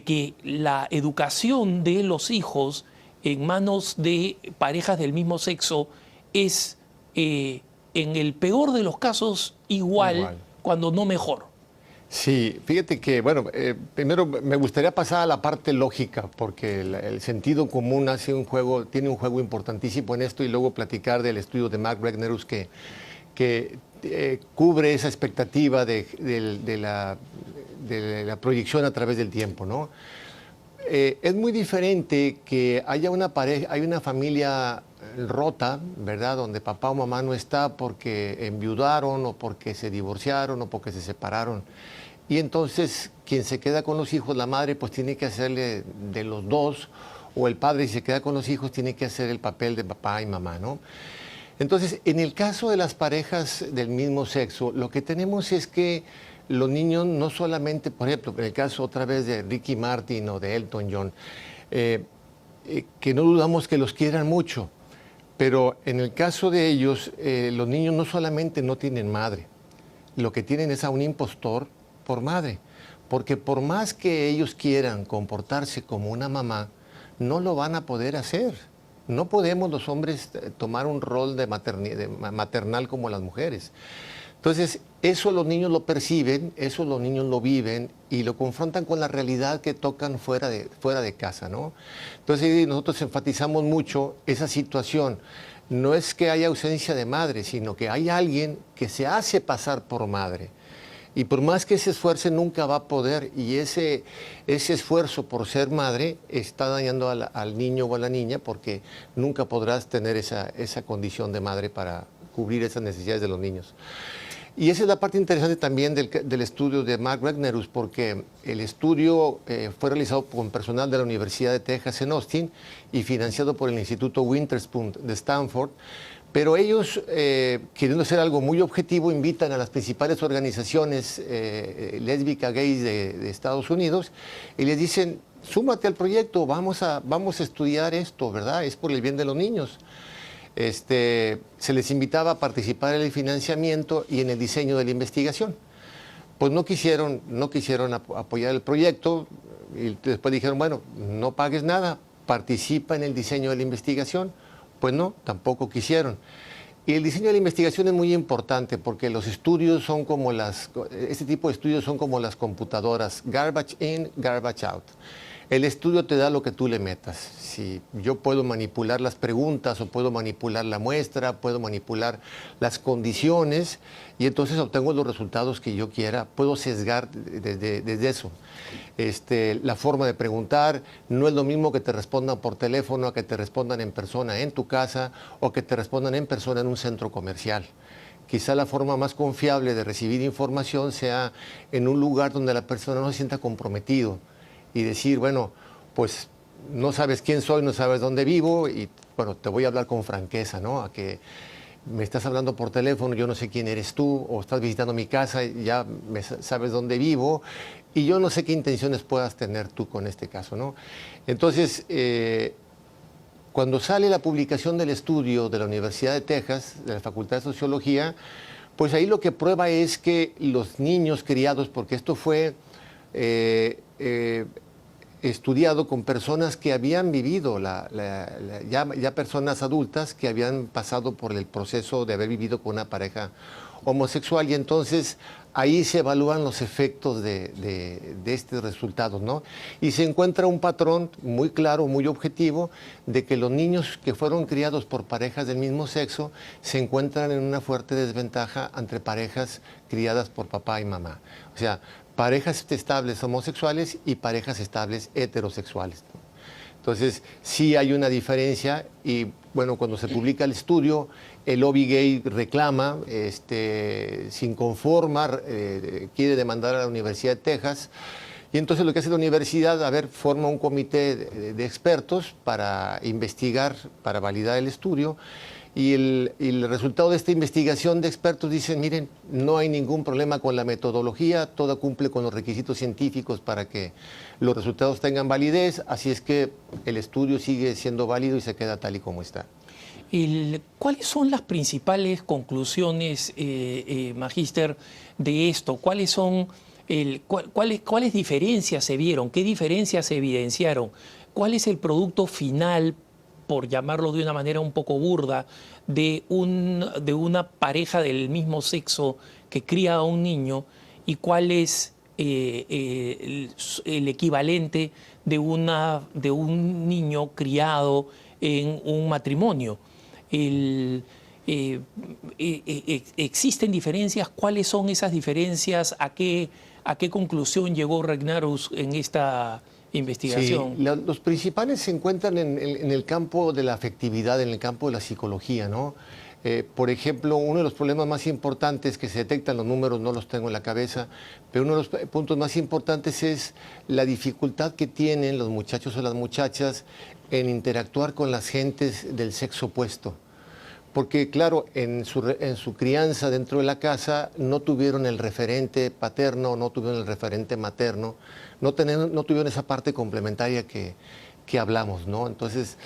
que la educación de los hijos en manos de parejas del mismo sexo es, en el peor de los casos, igual, cuando no mejor. Sí, fíjate que, bueno, primero me gustaría pasar a la parte lógica, porque el sentido común tiene un juego importantísimo en esto, y luego platicar del estudio de Mark Regnerus que cubre esa expectativa de la proyección a través del tiempo, ¿no? Es muy diferente que haya una pareja, hay una familia rota, ¿verdad? Donde papá o mamá no está porque enviudaron, o porque se divorciaron, o porque se separaron. Y entonces quien se queda con los hijos, la madre, pues tiene que hacerle de los dos, o el padre, si se queda con los hijos, tiene que hacer el papel de papá y mamá, ¿no? Entonces, en el caso de las parejas del mismo sexo, lo que tenemos es que los niños no solamente, por ejemplo, en el caso otra vez de Ricky Martin o de Elton John, que no dudamos que los quieran mucho, pero en el caso de ellos, los niños no solamente no tienen madre, lo que tienen es a un impostor por madre, porque por más que ellos quieran comportarse como una mamá, no lo van a poder hacer. No podemos los hombres tomar un rol de maternal como las mujeres. Entonces, eso los niños lo perciben, eso los niños lo viven y lo confrontan con la realidad que tocan fuera de casa, ¿no? Entonces, nosotros enfatizamos mucho esa situación. No es que haya ausencia de madre, sino que hay alguien que se hace pasar por madre. Y por más que se esfuerce, nunca va a poder. Y ese esfuerzo por ser madre está dañando al niño o a la niña, porque nunca podrás tener esa condición de madre para cubrir esas necesidades de los niños. Y esa es la parte interesante también del estudio de Mark Regnerus, porque el estudio fue realizado con personal de la Universidad de Texas en Austin y financiado por el Instituto Witherspoon de Stanford. Pero ellos, queriendo hacer algo muy objetivo, invitan a las principales organizaciones lésbicas, gays de Estados Unidos, y les dicen: súmate al proyecto, vamos a estudiar esto, ¿verdad? Es por el bien de los niños. Se les invitaba a participar en el financiamiento y en el diseño de la investigación. pues no quisieron apoyar el proyecto y después dijeron, bueno, no pagues nada, participa en el diseño de la investigación. Pues no, tampoco quisieron. Y el diseño de la investigación es muy importante porque los estudios son como este tipo de estudios son como las computadoras, garbage in, garbage out. El estudio te da lo que tú le metas. Si yo puedo manipular las preguntas o puedo manipular la muestra, puedo manipular las condiciones y entonces obtengo los resultados que yo quiera, puedo sesgar desde eso. La forma de preguntar no es lo mismo que te respondan por teléfono a que te respondan en persona en tu casa o que te respondan en persona en un centro comercial. Quizá la forma más confiable de recibir información sea en un lugar donde la persona no se sienta comprometido y decir, bueno, pues no sabes quién soy, no sabes dónde vivo y bueno, te voy a hablar con franqueza, ¿no? A que me estás hablando por teléfono, yo no sé quién eres tú, o estás visitando mi casa, ya sabes dónde vivo y yo no sé qué intenciones puedas tener tú con este caso, ¿no? Entonces, cuando sale la publicación del estudio de la Universidad de Texas, de la Facultad de Sociología, pues ahí lo que prueba es que los niños criados, porque esto fue estudiado con personas que habían vivido, ya personas adultas que habían pasado por el proceso de haber vivido con una pareja homosexual y entonces ahí se evalúan los efectos de estos resultados, ¿no? Y se encuentra un patrón muy claro, muy objetivo, de que los niños que fueron criados por parejas del mismo sexo se encuentran en una fuerte desventaja entre parejas criadas por papá y mamá. O sea, parejas estables homosexuales y parejas estables heterosexuales. Entonces, sí hay una diferencia y, bueno, cuando se publica el estudio, el lobby gay reclama, se inconforma, quiere demandar a la Universidad de Texas y entonces lo que hace la universidad, forma un comité de expertos para investigar, para validar el estudio. Y el resultado de esta investigación de expertos dicen, miren, no hay ningún problema con la metodología, todo cumple con los requisitos científicos para que los resultados tengan validez, así es que el estudio sigue siendo válido y se queda tal y como está. ¿Cuáles son las principales conclusiones, Magíster, de esto? ¿Cuáles son cuáles diferencias se vieron? ¿Qué diferencias se evidenciaron? ¿Cuál es el producto final, por llamarlo de una manera un poco burda, de una pareja del mismo sexo que cría a un niño y cuál es el equivalente de un niño criado en un matrimonio? ¿Existen diferencias? ¿Cuáles son esas diferencias? ¿A qué conclusión llegó Regnarus en esta investigación? Sí, los principales se encuentran en el campo de la afectividad, en el campo de la psicología, ¿no? Por ejemplo, uno de los problemas más importantes que se detectan, los números no los tengo en la cabeza, pero uno de los puntos más importantes es la dificultad que tienen los muchachos o las muchachas en interactuar con las gentes del sexo opuesto. Porque, claro, en su crianza dentro de la casa no tuvieron el referente paterno, no tuvieron el referente materno, no tuvieron esa parte complementaria que hablamos, ¿no? Entonces,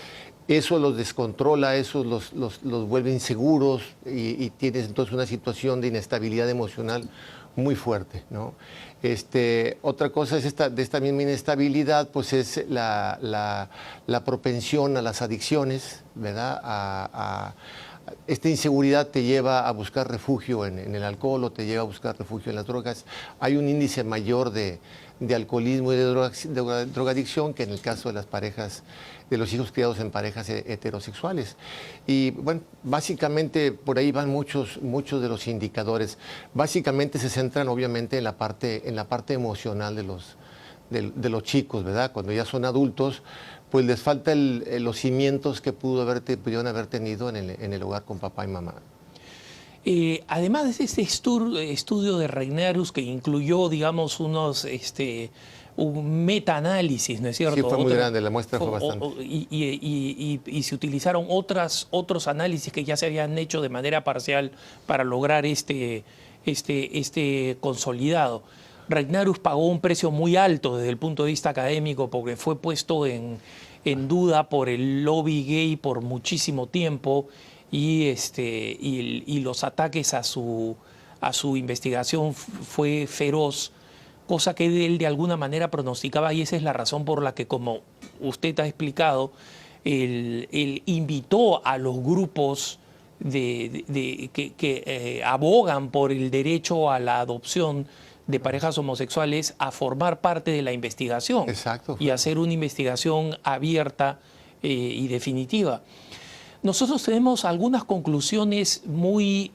eso los descontrola, eso los vuelve inseguros y tienes entonces una situación de inestabilidad emocional muy fuerte, ¿no? Otra cosa es de esta misma inestabilidad, pues es la propensión a las adicciones, ¿verdad? Esta inseguridad te lleva a buscar refugio en el alcohol o te lleva a buscar refugio en las drogas. Hay un índice mayor de alcoholismo y de drogadicción que en el caso de las parejas, de los hijos criados en parejas heterosexuales. Y bueno, básicamente por ahí van muchos de los indicadores. Básicamente se centran obviamente en la parte emocional de los chicos, ¿verdad? Cuando ya son adultos, pues les falta los cimientos que pudieron haber tenido en el hogar con papá y mamá. Además de este estudio de Regnarus que incluyó, digamos, un metaanálisis, ¿no es cierto? Sí, fue muy grande, la muestra fue bastante. Y se utilizaron otros análisis que ya se habían hecho de manera parcial para lograr este consolidado. Regnarus pagó un precio muy alto desde el punto de vista académico porque fue puesto en duda por el lobby gay por muchísimo tiempo y los ataques a su a su investigación fue feroz, cosa que él de alguna manera pronosticaba, y esa es la razón por la que, como usted ha explicado, él invitó a los grupos que abogan por el derecho a la adopción de parejas homosexuales a formar parte de la investigación. Exacto. Y hacer una investigación abierta y definitiva. Nosotros tenemos algunas conclusiones muy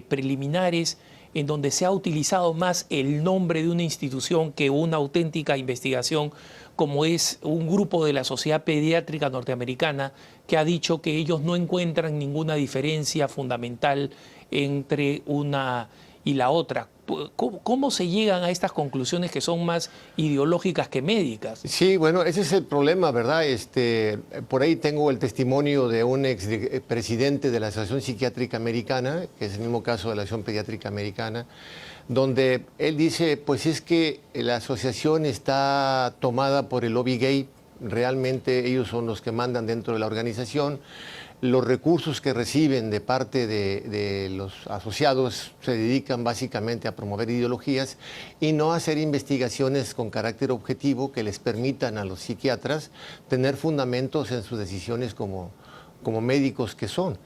preliminares en donde se ha utilizado más el nombre de una institución que una auténtica investigación, como es un grupo de la Sociedad Pediátrica Norteamericana que ha dicho que ellos no encuentran ninguna diferencia fundamental entre una y la otra. ¿Cómo se llegan a estas conclusiones que son más ideológicas que médicas? Sí, bueno, ese es el problema, ¿verdad? Por ahí tengo el testimonio de un expresidente de la Asociación Psiquiátrica Americana, que es el mismo caso de la Asociación Pediátrica Americana, donde él dice, pues es que la asociación está tomada por el lobby gay, realmente ellos son los que mandan dentro de la organización. Los recursos que reciben de parte de los asociados se dedican básicamente a promover ideologías y no a hacer investigaciones con carácter objetivo que les permitan a los psiquiatras tener fundamentos en sus decisiones como médicos que son.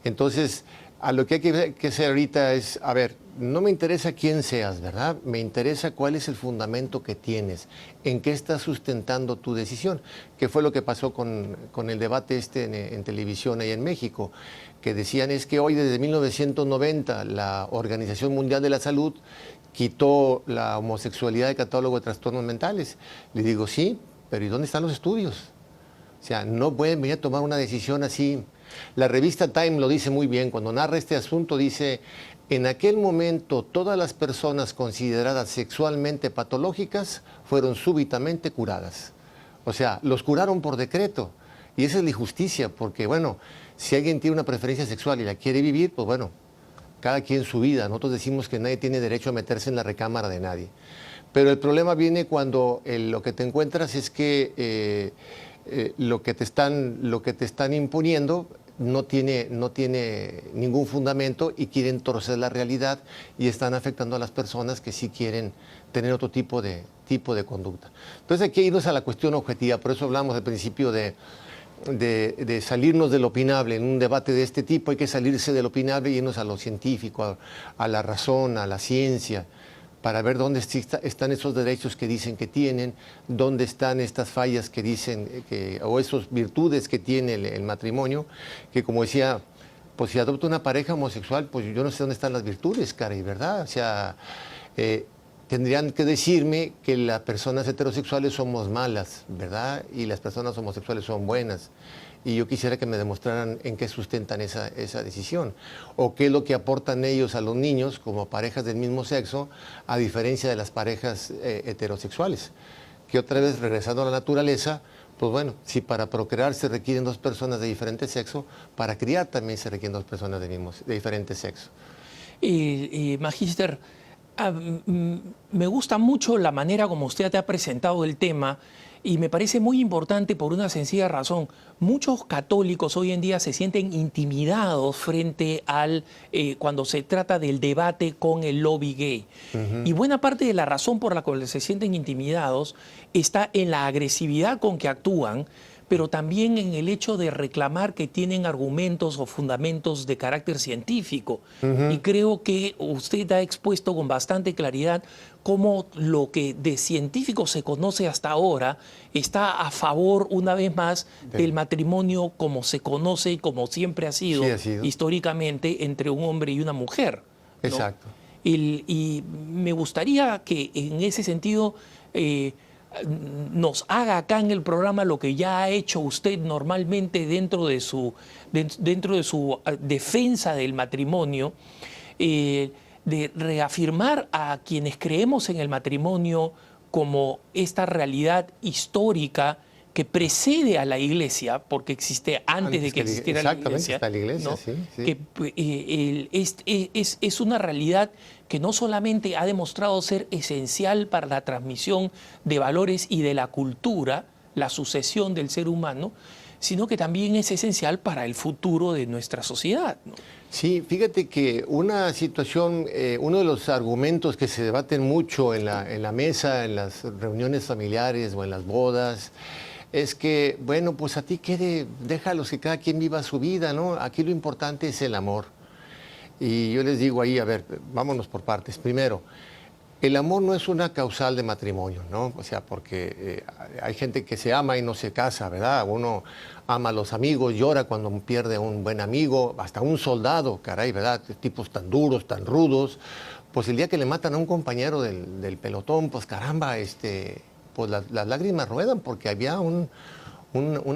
Entonces, a lo que hay que hacer ahorita es, a ver, no me interesa quién seas, ¿verdad? Me interesa cuál es el fundamento que tienes, en qué estás sustentando tu decisión, que fue lo que pasó con el debate en televisión ahí en México, que decían es que hoy desde 1990 la Organización Mundial de la Salud quitó la homosexualidad del catálogo de trastornos mentales. Le digo, sí, pero ¿y dónde están los estudios? O sea, no pueden venir a tomar una decisión así. La revista Time lo dice muy bien, cuando narra este asunto dice, en aquel momento todas las personas consideradas sexualmente patológicas fueron súbitamente curadas. O sea, los curaron por decreto. Y esa es la injusticia, porque bueno, si alguien tiene una preferencia sexual y la quiere vivir, pues bueno, cada quien su vida. Nosotros decimos que nadie tiene derecho a meterse en la recámara de nadie. Pero el problema viene cuando lo que te encuentras es que lo que te están imponiendo no tiene ningún fundamento y quieren torcer la realidad y están afectando a las personas que sí quieren tener otro tipo de conducta. Entonces hay que irnos a la cuestión objetiva, por eso hablamos al principio de salirnos de lo opinable. En un debate de este tipo hay que salirse de lo opinable y irnos a lo científico, a la razón, a la ciencia, para ver dónde están esos derechos que dicen que tienen, dónde están estas fallas que dicen, o esas virtudes que tiene el matrimonio, que como decía, pues si adopto una pareja homosexual, pues yo no sé dónde están las virtudes, caray, ¿verdad? O sea, tendrían que decirme que las personas heterosexuales somos malas, ¿verdad? Y las personas homosexuales son buenas. Y yo quisiera que me demostraran en qué sustentan esa decisión, o qué es lo que aportan ellos a los niños como parejas del mismo sexo, a diferencia de las parejas heterosexuales. Que otra vez, regresando a la naturaleza, pues bueno, si para procrear se requieren dos personas de diferente sexo, para criar también se requieren dos personas de diferente sexo. Magíster, me gusta mucho la manera como usted te ha presentado el tema. Y me parece muy importante por una sencilla razón. Muchos católicos hoy en día se sienten intimidados frente al cuando se trata del debate con el lobby gay. Y buena parte de la razón por la cual se sienten intimidados está en la agresividad con que actúan, pero también en el hecho de reclamar que tienen argumentos o fundamentos de carácter científico. Y creo que usted ha expuesto con bastante claridad cómo lo que de científico se conoce hasta ahora está a favor, una vez más, del matrimonio como se conoce y como siempre ha sido, históricamente entre un hombre y una mujer, ¿no? Exacto. Y me gustaría que en ese sentido nos haga acá en el programa lo que ya ha hecho usted normalmente dentro de su defensa del matrimonio, de reafirmar a quienes creemos en el matrimonio como esta realidad histórica que precede a la Iglesia, porque existe antes de que existiera la Iglesia. Está la Iglesia, ¿no? sí. Que es una realidad que no solamente ha demostrado ser esencial para la transmisión de valores y de la cultura, la sucesión del ser humano, sino que también es esencial para el futuro de nuestra sociedad, ¿no? Sí, fíjate que una situación, uno de los argumentos que se debaten mucho en la mesa, en las reuniones familiares o en las bodas, es que, bueno, pues a ti déjalos que cada quien viva su vida, ¿no? Aquí lo importante es el amor. Y yo les digo ahí, a ver, vámonos por partes. Primero, el amor no es una causal de matrimonio, ¿no? O sea, porque hay gente que se ama y no se casa, ¿verdad? Uno ama a los amigos, llora cuando pierde a un buen amigo, hasta un soldado, caray, ¿verdad? Tipos tan duros, tan rudos. Pues el día que le matan a un compañero del pelotón, pues caramba, pues las lágrimas ruedan porque había un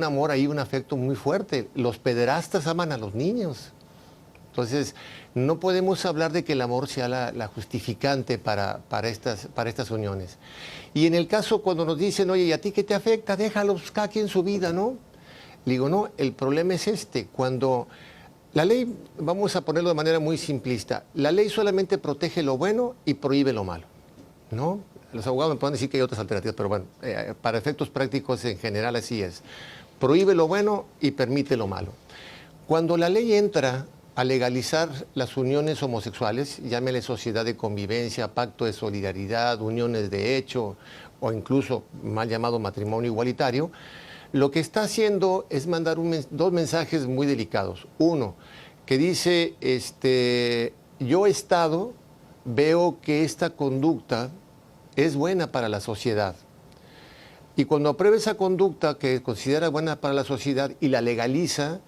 amor ahí, un afecto muy fuerte. Los pederastas aman a los niños. Entonces, no podemos hablar de que el amor sea la justificante para estas uniones. Y en el caso cuando nos dicen, oye, ¿y a ti qué te afecta? Déjalos cada quien su vida, ¿no? Le digo, no, el problema es cuando la ley, vamos a ponerlo de manera muy simplista, la ley solamente protege lo bueno y prohíbe lo malo, ¿no? Los abogados me pueden decir que hay otras alternativas, pero bueno, para efectos prácticos en general así es. Prohíbe lo bueno y permite lo malo. Cuando la ley entra a legalizar las uniones homosexuales, llámele sociedad de convivencia, pacto de solidaridad, uniones de hecho o incluso mal llamado matrimonio igualitario, lo que está haciendo es mandar dos mensajes muy delicados. Uno, que dice, yo Estado veo que esta conducta es buena para la sociedad. Y cuando aprueba esa conducta que considera buena para la sociedad y la legaliza,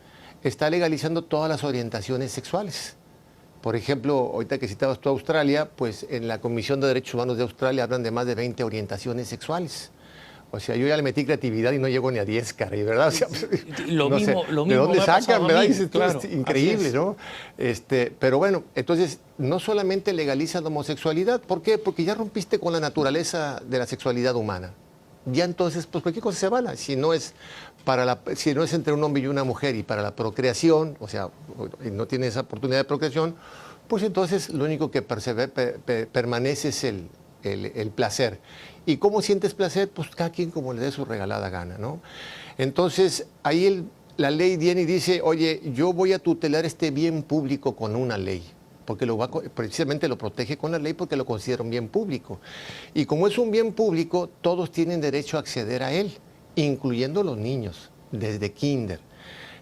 está legalizando todas las orientaciones sexuales. Por ejemplo, ahorita que citabas tú a Australia, pues en la Comisión de Derechos Humanos de Australia hablan de más de 20 orientaciones sexuales. O sea, yo ya le metí creatividad y no llego ni a 10, caray, ¿verdad? O sea, Lo no mismo, sé, lo ¿de mismo dónde me ha sacan, pasado a verdad? mí, Dices tú, claro, increíble, así es. ¿no? Pero bueno, entonces, no solamente legaliza la homosexualidad, ¿por qué? Porque ya rompiste con la naturaleza de la sexualidad humana. Ya entonces, pues cualquier cosa se avala. Si no es entre un hombre y una mujer y para la procreación, o sea, no tiene esa oportunidad de procreación, pues entonces lo único que permanece es el placer. ¿Y cómo sientes placer? Pues cada quien como le dé su regalada gana, ¿no? Entonces, ahí la ley viene y dice, oye, yo voy a tutelar este bien público con una ley, porque precisamente lo protege con la ley porque lo considera un bien público. Y como es un bien público, todos tienen derecho a acceder a él, incluyendo los niños, desde kinder.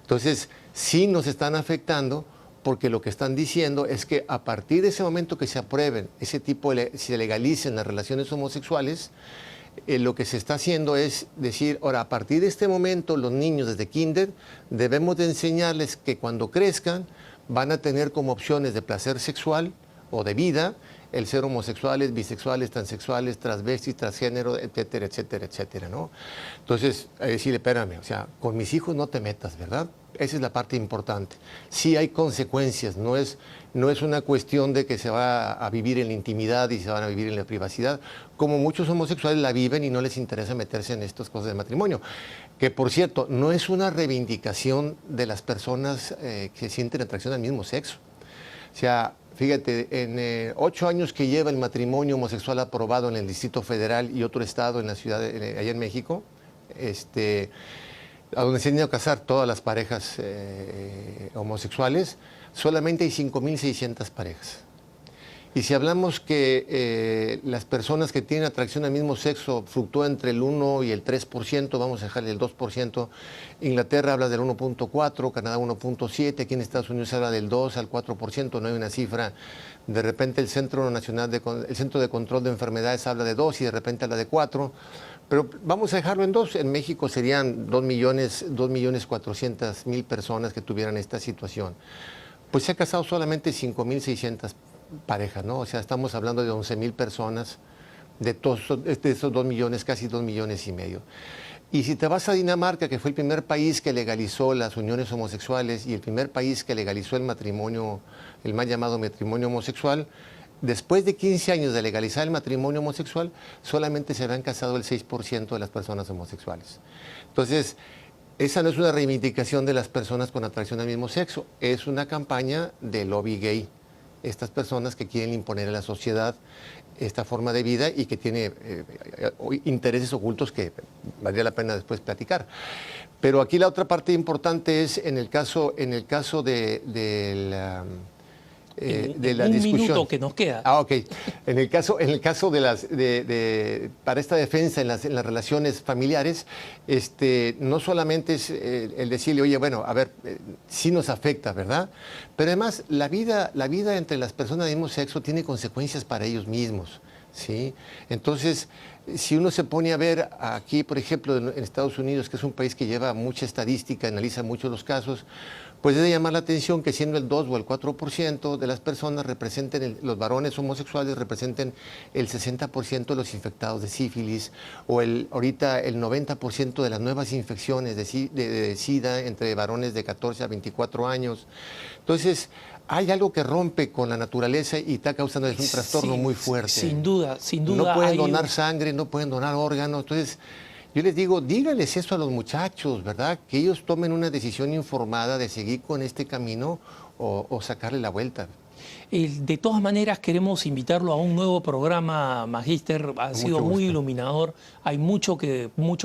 Entonces, sí nos están afectando porque lo que están diciendo es que a partir de ese momento que se aprueben, se legalicen las relaciones homosexuales, lo que se está haciendo es decir, ahora, a partir de este momento, los niños desde kinder debemos de enseñarles que cuando crezcan van a tener como opciones de placer sexual o de vida el ser homosexuales, bisexuales, transexuales, transvestis, transgénero, etcétera, etcétera, etcétera, ¿no? Entonces, decirle, espérame, o sea, con mis hijos no te metas, ¿verdad? Esa es la parte importante. Sí hay consecuencias, no es una cuestión de que se va a vivir en la intimidad y se van a vivir en la privacidad, como muchos homosexuales la viven y no les interesa meterse en estas cosas de matrimonio. Que, por cierto, no es una reivindicación de las personas que sienten atracción al mismo sexo. O sea, fíjate, en 8 años que lleva el matrimonio homosexual aprobado en el Distrito Federal y otro estado en la ciudad, allá en México, a donde se han ido a casar todas las parejas homosexuales, solamente hay 5.600 parejas. Y si hablamos que las personas que tienen atracción al mismo sexo fluctúan entre el 1 y el 3%, vamos a dejarle el 2%, Inglaterra habla del 1.4%, Canadá 1.7%, aquí en Estados Unidos se habla del 2 al 4%, no hay una cifra. De repente el Centro de Control de Enfermedades habla de 2 y de repente habla de 4%. Pero vamos a dejarlo en 2. En México serían 2.400.000 personas que tuvieran esta situación. Pues se ha casado solamente 5.600 parejas, ¿no? O sea, estamos hablando de 11.000 personas, de esos 2 millones, casi 2 millones y medio. Y si te vas a Dinamarca, que fue el primer país que legalizó las uniones homosexuales y el primer país que legalizó el matrimonio, el mal llamado matrimonio homosexual, después de 15 años de legalizar el matrimonio homosexual, solamente se habían casado el 6% de las personas homosexuales. Entonces, esa no es una reivindicación de las personas con atracción al mismo sexo, es una campaña de lobby gay. Estas personas que quieren imponer a la sociedad esta forma de vida y que tiene intereses ocultos que valdría la pena después platicar. Pero aquí la otra parte importante es en el caso de la un discusión. minuto que nos queda. Ok. En el caso para esta defensa en las relaciones familiares, no solamente es el decirle, oye, bueno, a ver, sí nos afecta, ¿verdad? Pero además la vida entre las personas del mismo sexo tiene consecuencias para ellos mismos, ¿sí? Entonces, si uno se pone a ver aquí, por ejemplo, en Estados Unidos, que es un país que lleva mucha estadística, analiza mucho los casos, pues debe llamar la atención que siendo el 2 o el 4% de las personas representen, los varones homosexuales representen el 60% de los infectados de sífilis, o ahorita el 90% de las nuevas infecciones de SIDA entre varones de 14 a 24 años. Entonces, hay algo que rompe con la naturaleza y está causando un trastorno muy fuerte. Sin duda, sin duda. No pueden donar sangre, no pueden donar órganos. Entonces, yo les digo, díganles eso a los muchachos, ¿verdad? Que ellos tomen una decisión informada de seguir con este camino o sacarle la vuelta. De todas maneras, queremos invitarlo a un nuevo programa, Magíster. Ha sido muy iluminador. Hay mucho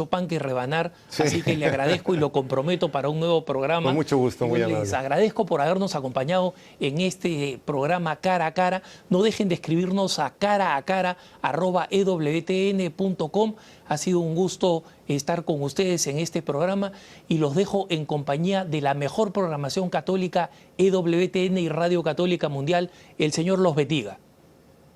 pan que rebanar, sí. Así que le agradezco y lo comprometo para un nuevo programa. Con mucho gusto, muy amable. Les agradezco por habernos acompañado en este programa Cara a Cara. No dejen de escribirnos a caraacara@ewtn.com. Ha sido un gusto estar con ustedes en este programa y los dejo en compañía de la mejor programación católica, EWTN y Radio Católica Mundial. El Señor los bendiga.